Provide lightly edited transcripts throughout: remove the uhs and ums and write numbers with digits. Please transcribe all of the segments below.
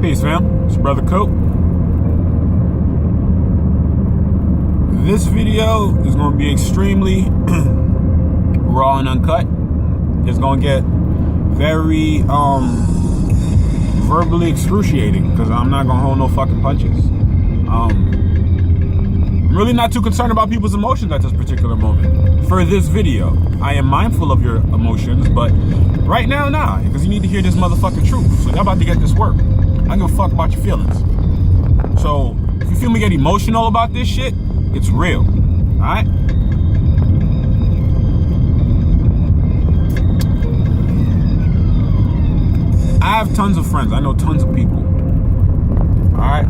Peace, fam. It's your brother Coop. This video is going to be extremely raw and uncut. It's going to get very verbally excruciating because I'm not going to hold no fucking punches. I'm really not too concerned about people's emotions at this particular moment. For this video, I am mindful of your emotions, but right now, nah, because you need to hear this motherfucking truth. So y'all about to get this work. I don't give a fuck about your feelings. So if you feel me get emotional about this shit, it's real. Alright? I have tons of friends. I know tons of people. Alright?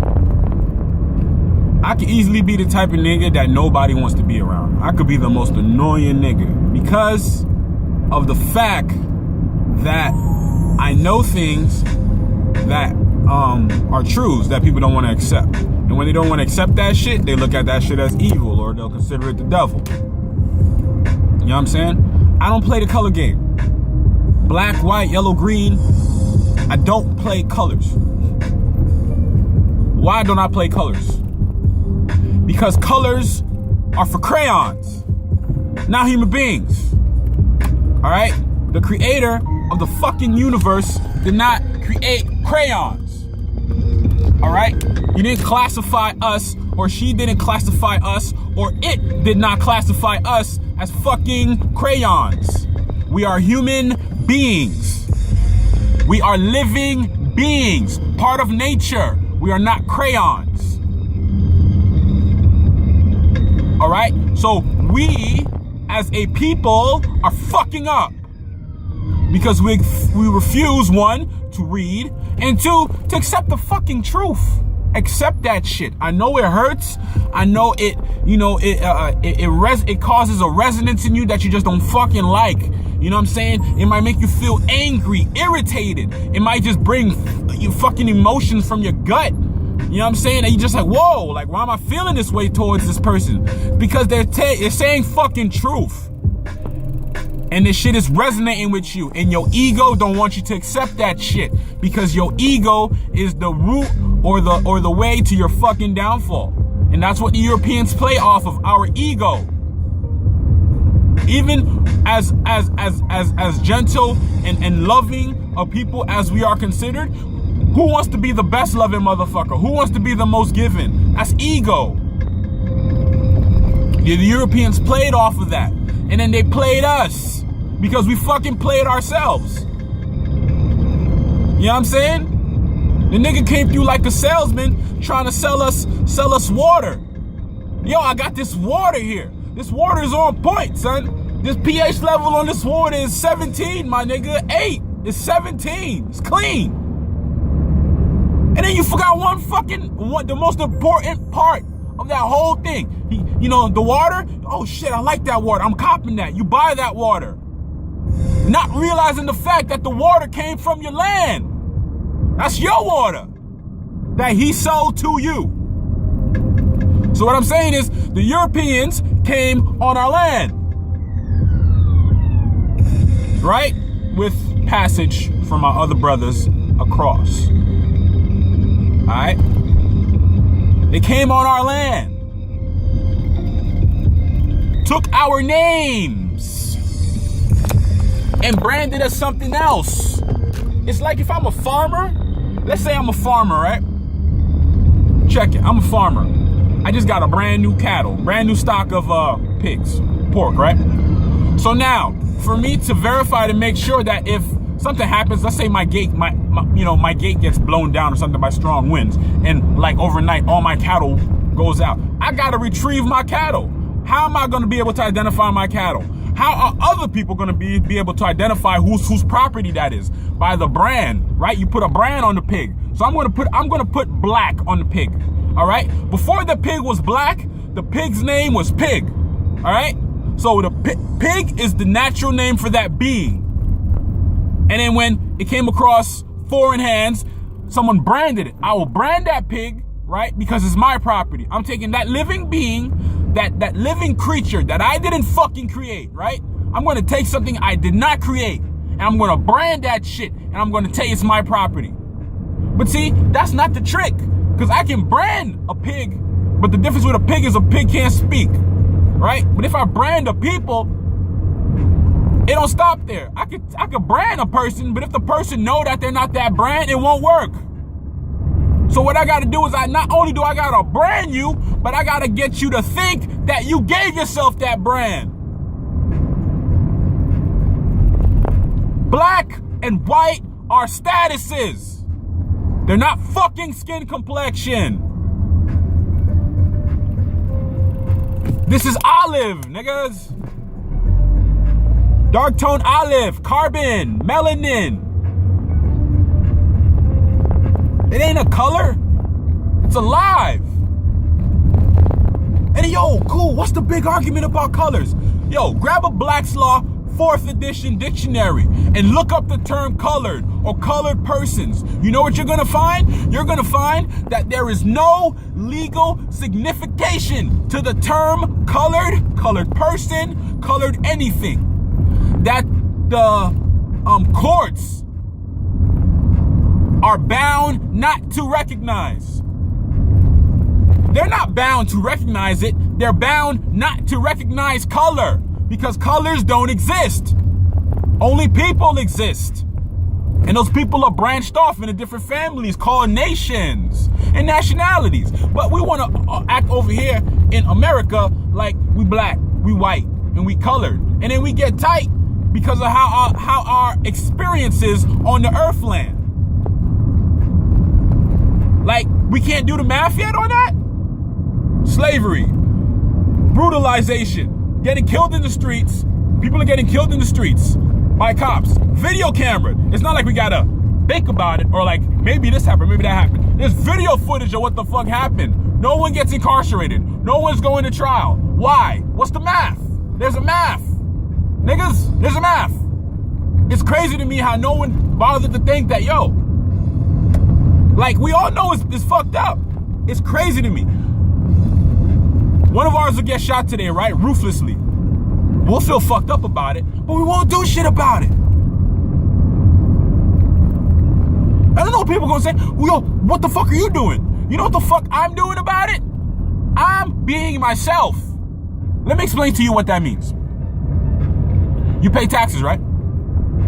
I could easily be the type of nigga that nobody wants to be around. I could be the most annoying nigga because of the fact that I know things that are truths that people don't want to accept. And when they don't want to accept that shit, they look at that shit as evil or they'll consider it the devil. You know what I'm saying? I don't play the color game. Black, white, yellow, green. I don't play colors. Why don't I play colors? Because colors are for crayons, not human beings. Alright? The creator of the fucking universe did not create crayons. Alright? You didn't classify us, or she didn't classify us, or it did not classify us as fucking crayons. We are human beings. We are living beings, part of nature. We are not crayons. Alright? So we, as a people, are fucking up. Because we refuse, one, to read, and two, to accept the fucking truth. Accept that shit. I know it hurts. I know it, it causes a resonance in you that you just don't fucking like. You know what I'm saying? It might make you feel angry, irritated. It might just bring you fucking emotions from your gut. You know what I'm saying? And you just like, whoa, like, why am I feeling this way towards this person? Because they're saying fucking truth. And this shit is resonating with you. And your ego don't want you to accept that shit. Because your ego is the root or the way to your fucking downfall. And that's what the Europeans play off of, our ego. Even as gentle and loving of people as we are considered, who wants to be the best loving motherfucker? Who wants to be the most giving? That's ego. The Europeans played off of that. And then they played us. Because we fucking played ourselves. You know what I'm saying? The nigga came through like a salesman trying to sell us water. Yo, I got this water here. This water is on point, son. This pH level on this water is 17, my nigga. 8. It's 17. It's clean. And then you forgot the most important part of that whole thing. The water. Oh shit, I like that water. I'm copping that. You buy that water. Not realizing the fact that the water came from your land. That's your water that he sold to you. So what I'm saying is the Europeans came on our land. Right? With passage from our other brothers across. Alright? They came on our land. Took our names. And branded as something else. It's like if I'm a farmer. Let's say I'm a farmer, right? Check it. I'm a farmer. I just got a brand new cattle. Brand new stock of pigs. Pork, right? So now, for me to verify to make sure that if something happens, let's say my gate gets blown down or something by strong winds, and like overnight all my cattle goes out. I gotta retrieve my cattle. How am I gonna be able to identify my cattle? How are other people gonna be able to identify whose property that is? By the brand, right? You put a brand on the pig. So I'm gonna put black on the pig. All right? Before the pig was black, the pig's name was Pig. All right? So the pig is the natural name for that being. And then when it came across foreign hands, someone branded it. I will brand that pig, right? Because it's my property. I'm taking that living being, that living creature that I didn't fucking create, right? I'm going to take something I did not create, and I'm going to brand that shit, and I'm going to tell you it's my property. But see, that's not the trick. Because I can brand a pig, but the difference with a pig is a pig can't speak, right? But if I brand a people, it don't stop there. I could brand a person, but if the person know that they're not that brand, it won't work. So what I got to do is not only do I got to brand you, but I got to get you to think that you gave yourself that brand. Black and white are statuses. They're not fucking skin complexion. This is olive, niggas. Dark tone olive, carbon, melanin. It ain't a color. It's alive. And yo, cool, what's the big argument about colors? Yo, grab a Black's Law 4th edition dictionary and look up the term colored or colored persons. You know what you're gonna find? You're gonna find that there is no legal signification to the term colored person, colored anything. That the courts are bound not to recognize. They're not bound to recognize it. They're bound not to recognize color because colors don't exist. Only people exist. And those people are branched off into different families called nations and nationalities. But we want to act over here in America like we black, we white, and we colored. And then we get tight because of how our experiences on the earthland. Like, we can't do the math yet on that? Slavery, brutalization, getting killed in the streets. People are getting killed in the streets by cops. Video camera. It's not like we gotta think about it or like, maybe this happened, maybe that happened. There's video footage of what the fuck happened. No one gets incarcerated. No one's going to trial. Why? What's the math? There's a math. Niggas, there's a math. It's crazy to me how no one bothered to think that, yo, like, we all know it's fucked up. It's crazy to me. One of ours will get shot today, right? Ruthlessly. We'll feel fucked up about it, but we won't do shit about it. I don't know what people are gonna say. Well, yo, what the fuck are you doing? You know what the fuck I'm doing about it? I'm being myself. Let me explain to you what that means. You pay taxes, right?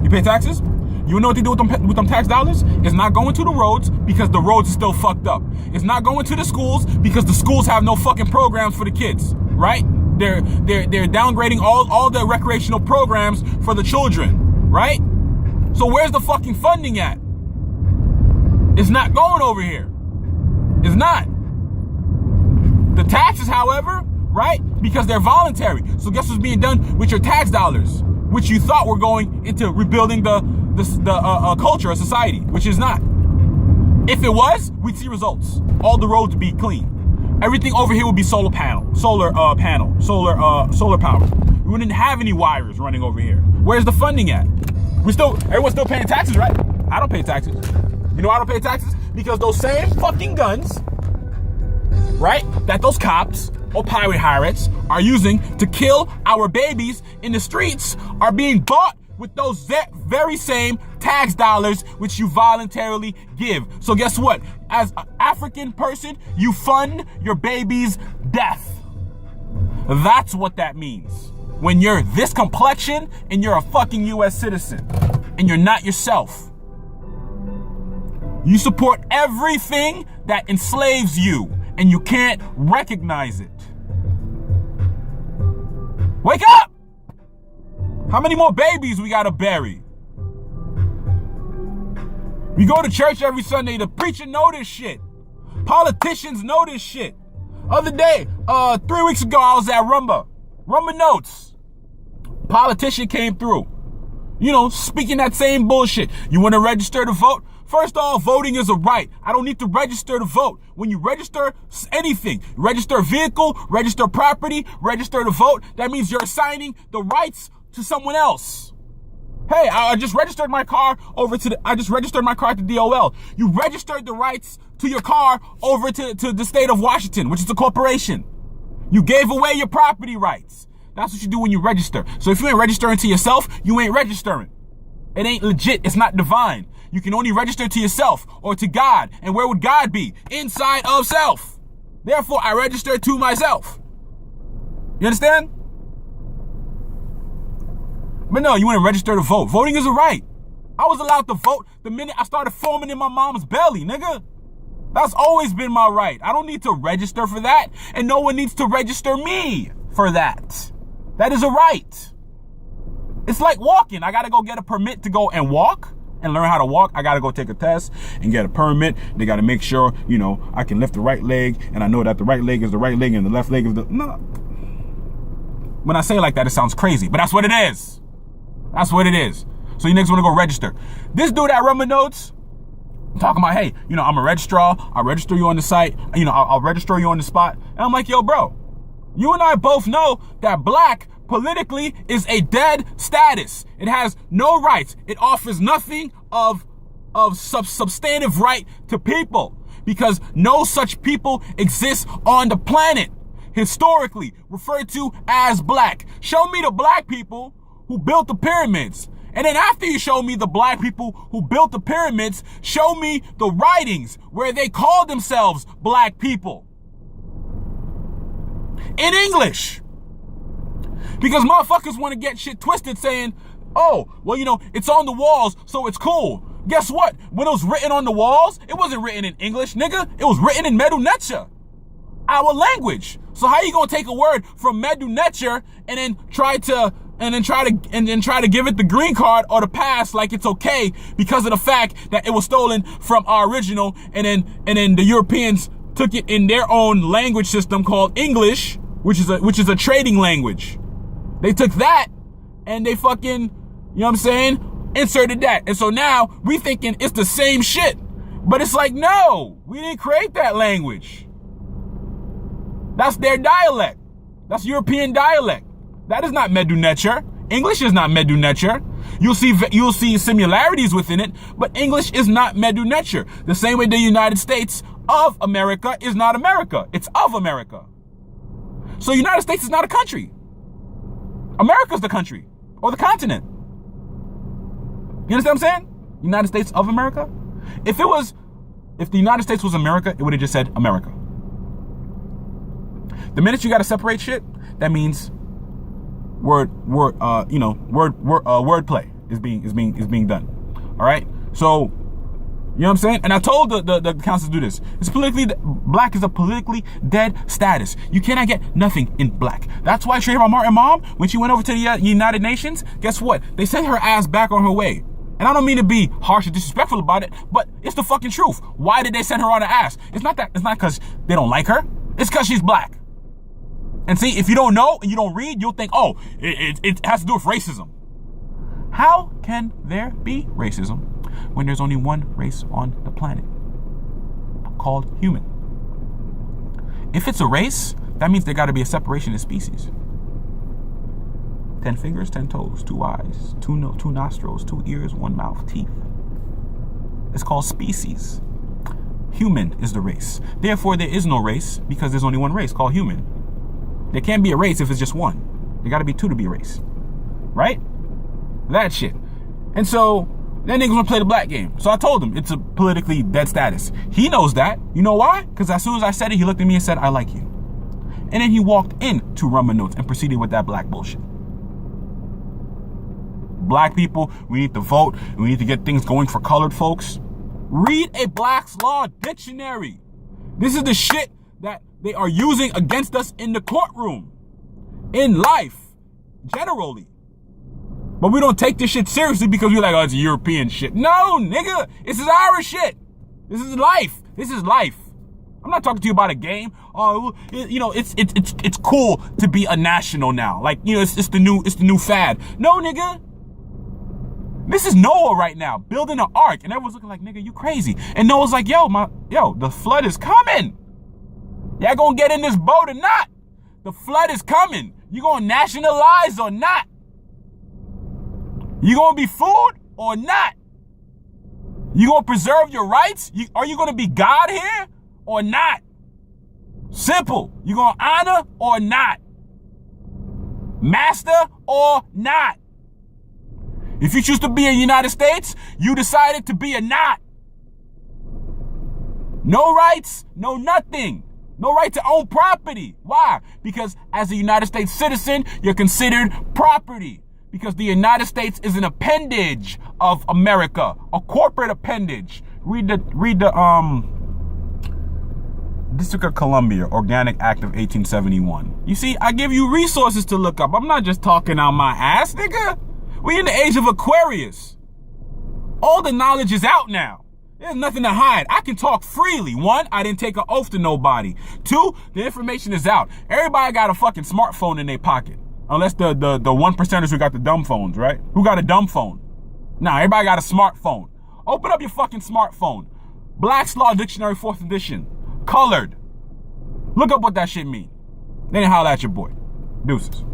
You pay taxes? You know what they do with them tax dollars? It's not going to the roads because the roads are still fucked up. It's not going to the schools because the schools have no fucking programs for the kids, right? They're downgrading all the recreational programs for the children, right? So where's the fucking funding at? It's not going over here. It's not. The taxes, however, right? Because they're voluntary. So guess what's being done with your tax dollars, which you thought were going into rebuilding the culture of society, which is not. If it was, we'd see results. All the roads would be clean. Everything over here would be solar power. We wouldn't have any wires running over here. Where's the funding at? Everyone's still paying taxes, right? I don't pay taxes. You know why I don't pay taxes? Because those same fucking guns, right, that those cops or pirate pirates are using to kill our babies in the streets are being bought with those very same tax dollars which you voluntarily give. So guess what? As an African person, you fund your baby's death. That's what that means. When you're this complexion and you're a fucking US citizen and you're not yourself. You support everything that enslaves you and you can't recognize it. Wake up! How many more babies we gotta bury? We go to church every Sunday. The preacher know this shit. Politicians know this shit. Other day, 3 weeks ago, I was at Rumba Notes. Politician came through. You know, speaking that same bullshit. You want to register to vote? First of all, voting is a right. I don't need to register to vote. When you register anything, register a vehicle, register property, register to vote, that means you're assigning the rights to someone else. Hey, I just registered my car at the DOL. You registered the rights to your car over to the state of Washington, which is a corporation. You gave away your property rights. That's what you do when you register. So if you ain't registering to yourself, you ain't registering. It ain't legit. It's not divine. You can only register to yourself or to God. And where would God be? Inside of self. Therefore, I register to myself. You understand? But no, you want to register to vote. Voting is a right. I was allowed to vote the minute I started forming in my mom's belly, nigga. That's always been my right. I don't need to register for that, and no one needs to register me for that. That is a right. It's like walking. I gotta go get a permit to go and walk and learn how to walk. I gotta go take a test and get a permit. They gotta make sure, I can lift the right leg, and I know that the right leg is the right leg and the left leg is the... No. When I say it like that, it sounds crazy, but that's what it is. That's what it is. So you niggas wanna go register. This dude at Rumba Notes, talking about, hey, I'm a registrar. I'll register you on the site. I'll register you on the spot. And I'm like, yo, bro, you and I both know that black politically is a dead status. It has no rights. It offers nothing of substantive right to people because no such people exist on the planet, historically referred to as black. Show me the black people who built the pyramids. And then after you show me the black people who built the pyramids, show me the writings where they call themselves black people. In English. Because motherfuckers want to get shit twisted saying, oh, well, it's on the walls, so it's cool. Guess what? When it was written on the walls, it wasn't written in English, nigga. It was written in Medu Neter, our language. So how you gonna take a word from Medu Neter and then try to give it the green card or the pass like it's okay because of the fact that it was stolen from our original, and then the Europeans took it in their own language system called English, which is a trading language. They took that and they fucking, inserted that. And so now we thinking it's the same shit. But it's like, no, we didn't create that language. That's their dialect. That's European dialect. That is not Medu Neter. English is not Medu Neter. You'll see similarities within it, but English is not Medu Neter. The same way the United States of America is not America. It's of America. So United States is not a country. America's the country or the continent. You understand what I'm saying? United States of America. If the United States was America, it would have just said America. The minute you got to separate shit, that means wordplay is being done. All right. So, you know what I'm saying? And I told the council to do this. Black is a politically dead status. You cannot get nothing in black. That's why Trayvon Martin mom, when she went over to the United Nations, guess what? They sent her ass back on her way. And I don't mean to be harsh or disrespectful about it, but it's the fucking truth. Why did they send her on her ass? It's not because they don't like her. It's because she's black. And see, if you don't know and you don't read, you'll think, oh, it has to do with racism. How can there be racism when there's only one race on the planet called human? If it's a race, that means there got to be a separation of species. 10 fingers, 10 toes, 2 eyes, 2 nostrils, 2 ears, 1 mouth, teeth. It's called species. Human is the race. Therefore, there is no race because there's only one race called human. There can't be a race if it's just one. There got to be 2 to be a race. Right? That shit. And so, that niggas want to play the black game. So I told him it's a politically dead status. He knows that. You know why? Because as soon as I said it, he looked at me and said, I like you. And then he walked into Rumba Notes and proceeded with that black bullshit. Black people, we need to vote. We need to get things going for colored folks. Read a Black's Law dictionary. This is the shit that they are using against us in the courtroom, in life, generally. But we don't take this shit seriously because we're like, oh, it's European shit. No, nigga, this is our shit. This is life. This is life. I'm not talking to you about a game. Oh, it's cool to be a national now. Like, it's the new fad. No, nigga. This is Noah right now, building an ark, and everyone's looking like, nigga, you crazy. And Noah's like, yo, the flood is coming. Y'all gonna get in this boat or not? The flood is coming. You gonna nationalize or not? You gonna be food or not? You gonna preserve your rights? Are you gonna be God here or not? Simple. You gonna honor or not? Master or not? If you choose to be in the United States, you decided to be a not. No rights, no nothing. No right to own property. Why? Because as a United States citizen, you're considered property. Because the United States is an appendage of America, a corporate appendage. Read the District of Columbia Organic Act of 1871. You see, I give you resources to look up. I'm not just talking out my ass, nigga. We in the age of Aquarius. All the knowledge is out now. There's nothing to hide. I can talk freely. One, I didn't take an oath to nobody. Two, the information is out. Everybody got a fucking smartphone in their pocket. Unless the 1%ers who got the dumb phones, right? Who got a dumb phone? Nah, everybody got a smartphone. Open up your fucking smartphone. Black's Law Dictionary 4th edition. Colored. Look up what that shit mean. Then holla at your boy. Deuces.